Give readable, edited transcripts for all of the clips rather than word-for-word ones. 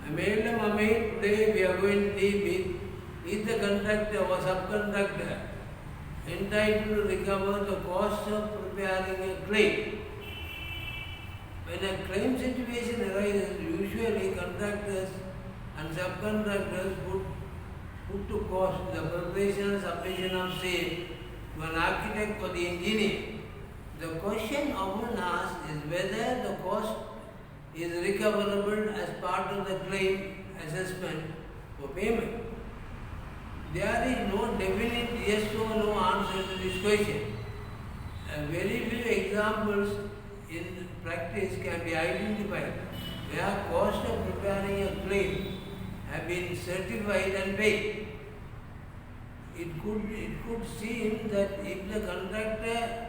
Today we are going to deal with is the contractor or subcontractor entitled to recover the cost of preparing a claim. When a claim situation arises, usually contractors and subcontractors put to cost the preparation and submission of same to an architect or the engineer. The question often asked is whether the cost is recoverable as part of the claim assessment for payment. There is no definite yes or no answer to this question. Very few examples in practice can be identified where cost of preparing a claim have been certified and paid. It could seem that if the contractor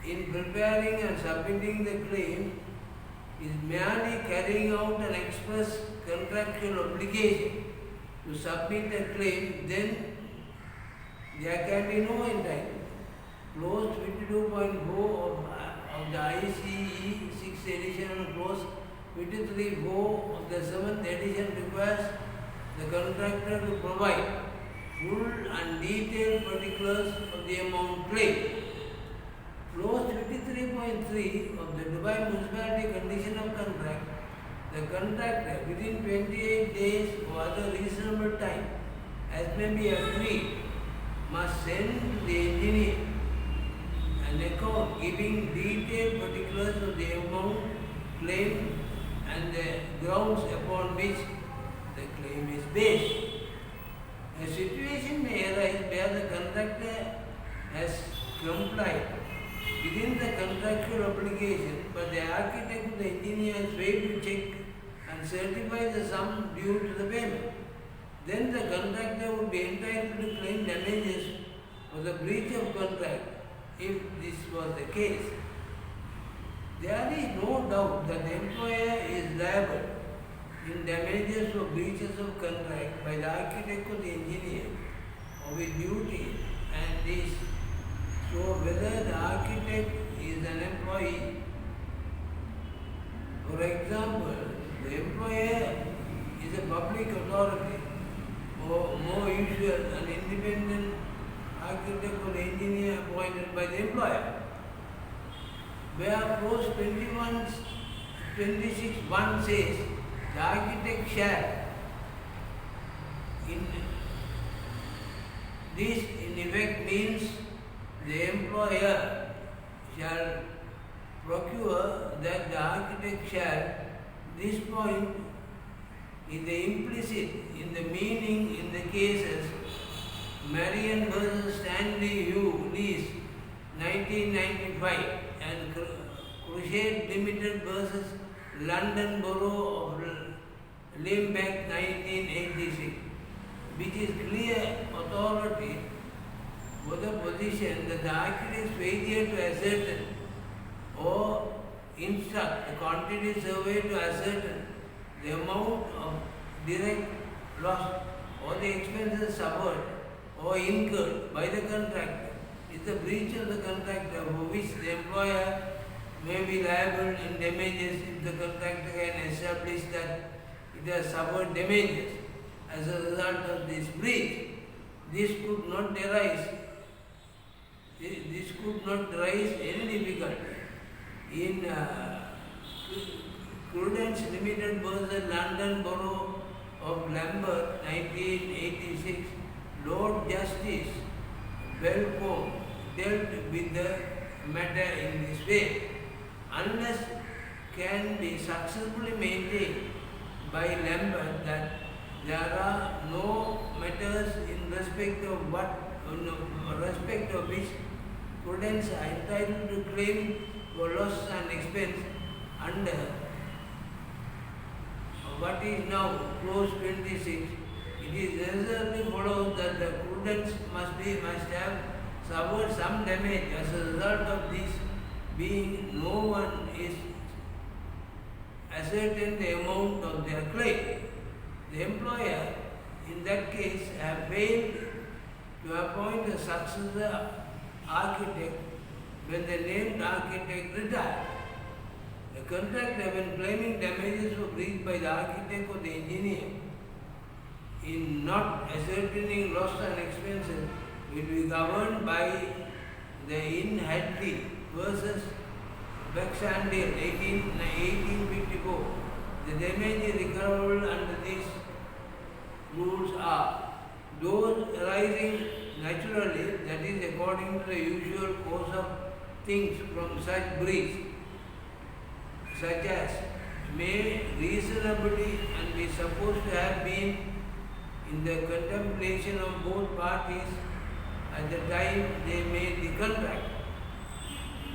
in preparing and submitting the claim is merely carrying out an express contractual obligation to submit a claim, then there can be no entitlement. Clause 52.4 of the ICE 6th edition and clause 53.4 of the 7th edition requires the contractor to provide full and detailed particulars of the amount claimed. Clause 53.3 of the Dubai Municipality Condition of Contract, the contractor within 28 days or other reasonable time, as may be agreed, must send to the engineer an account giving detailed particulars of the amount claimed and the grounds upon which the claim is based. A situation may arise where the contractor has complied within the contractual obligation, but the architect or the engineer has failed to check and certify the sum due to the payment. Then the contractor would be entitled to claim damages for the breach of contract if this was the case. There is no doubt that the employer is liable in damages for breaches of contract by the architect or the engineer or with duty and this. So whether the architect is an employee, for example, the employer is a public authority or more usual an independent architect or engineer appointed by the employer, where clause 26.1 says the architect shall this in effect means the employer shall procure that the architect shall. This point is the implicit in the meaning in the cases Marion versus Stanley Hugh Lease 1995 and Crusade Limited versus London Borough of Limbeck 1986, which is clear authority for the position that the architect's failure to ascertain or instruct a quantity survey to ascertain the amount of direct loss or the expenses suffered or incurred by the contractor is the breach of the contractor for which the employer may be liable in damages if the contractor can establish that it has suffered damages as a result of this breach. This could not raise any difficulty. In Prudence Limited versus London Borough of Lambeth 1986, Lord Justice Belcombe dealt with the matter in this way. Unless can be successfully maintained by Lambeth that there are no matters in respect of which Prudence are entitled to claim for loss and expense under what is now clause 26, it is necessarily follows that the Prudence must have suffered some damage as a result of this, being no one is ascertained the amount of their claim. The employer in that case have failed to appoint a successor architect when the named architect retired. The contractor, when claiming damages for breach by the architect or the engineer, in not ascertaining loss and expenses, will be governed by the In Hadley versus Baxandale 1854. The damage recoverable under these rules are those arising naturally, that is according to the usual course of things from such breach, such as may reasonably and be supposed to have been in the contemplation of both parties at the time they made the contract.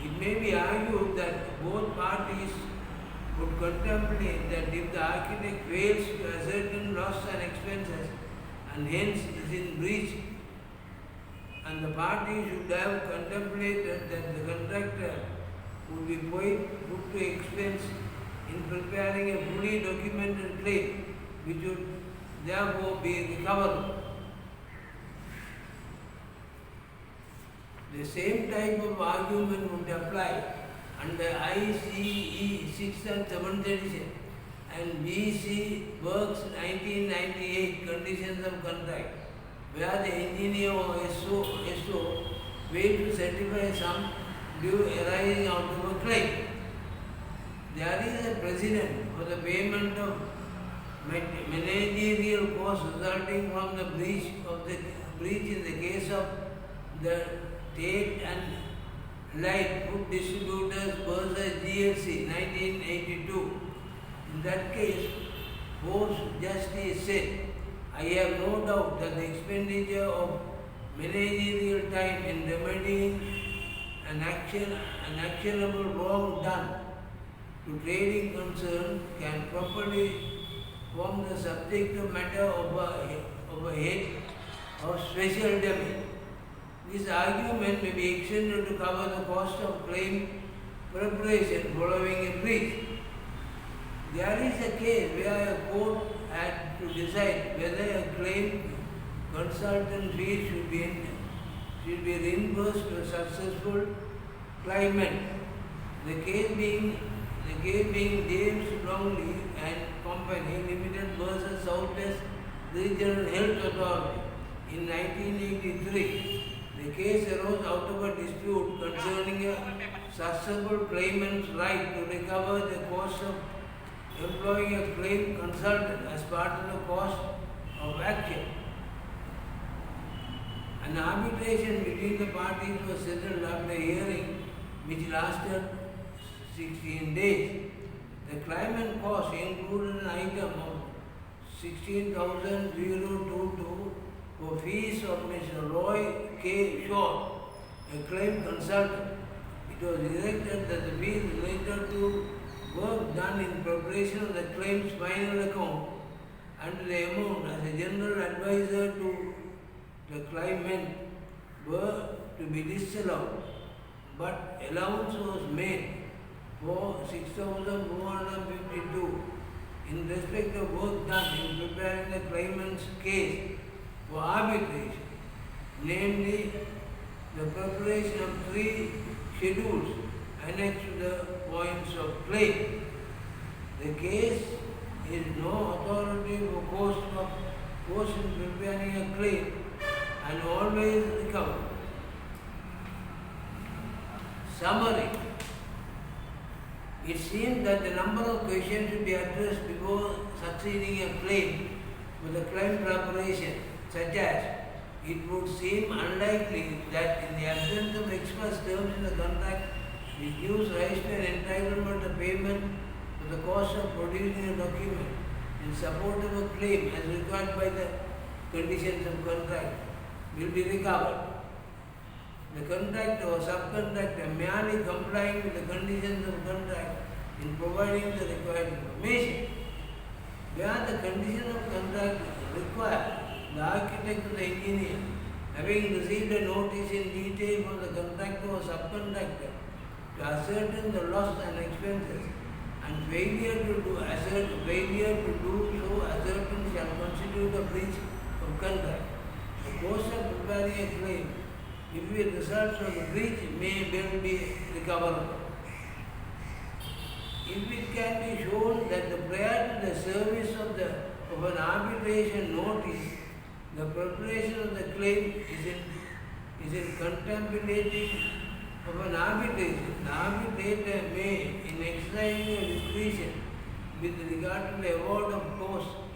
It may be argued that both parties would contemplate that if the architect fails to ascertain loss and expenses and hence is in breach, and the party should have contemplated that the contractor would be put to expense in preparing a fully documented claim, which would therefore be recoverable. The same type of argument would apply under ICE 6 and 7th edition and BC Works 1998 conditions of contract, where the engineer or SO failed to certify some due arising out of a claim. There is a precedent for the payment of managerial costs resulting from the breach in the case of the Tate and Light Food Distributors versus GLC 1982. In that case, Post Justice said, I have no doubt that the expenditure of managerial time in remedying an actionable wrong done to trading concern can properly form the subject matter of a head of special damage. This argument may be extended to cover the cost of claim preparation following a breach. There is a case where a court had to decide whether a claim consultant fee should be reimbursed to a successful claimant. The case being James Longley and Company Limited versus Southwest Regional Health Authority in 1983. The case arose out of a dispute concerning a successful claimant's right to recover the cost of employing a claim consultant as part of the cost of action. An arbitration between the parties was settled after a hearing which lasted 16 days. The claimant cost included an item of 16,022 for fees of Mr. Roy K. Short, a claim consultant. It was directed that the fees related to work done in preparation of the claim's final account and the amount as a general advisor to the claimant were to be disallowed, but allowance was made for 6,452 in respect of work done in preparing the claimant's case for arbitration, namely the preparation of 3 schedules annexed to the points of claim. The case is no authority for cost in preparing a claim and always recover. Summary. It seems that the number of questions to be addressed before succeeding a claim for the claim preparation, such as it would seem unlikely that in the absence of express terms in the contract which gives rise to an entitlement of payment for the cost of producing a document in support of a claim as required by the conditions of contract will be recovered. The contractor or subcontractor merely complying with the conditions of contract in providing the required information. Where the conditions of contract require the architect or the engineer, having received a notice in detail from the contractor or subcontractor to ascertain the loss and expenses, and failure to do so ascertain shall constitute a breach of contract. The cost of preparing a claim, if it results from the breach, may well be recoverable. if it can be shown that the prior to the service of an arbitration notice, the preparation of the claim is in contemplating of an arbitration, the arbitrator may, in exercising a discretion with regard to the award of costs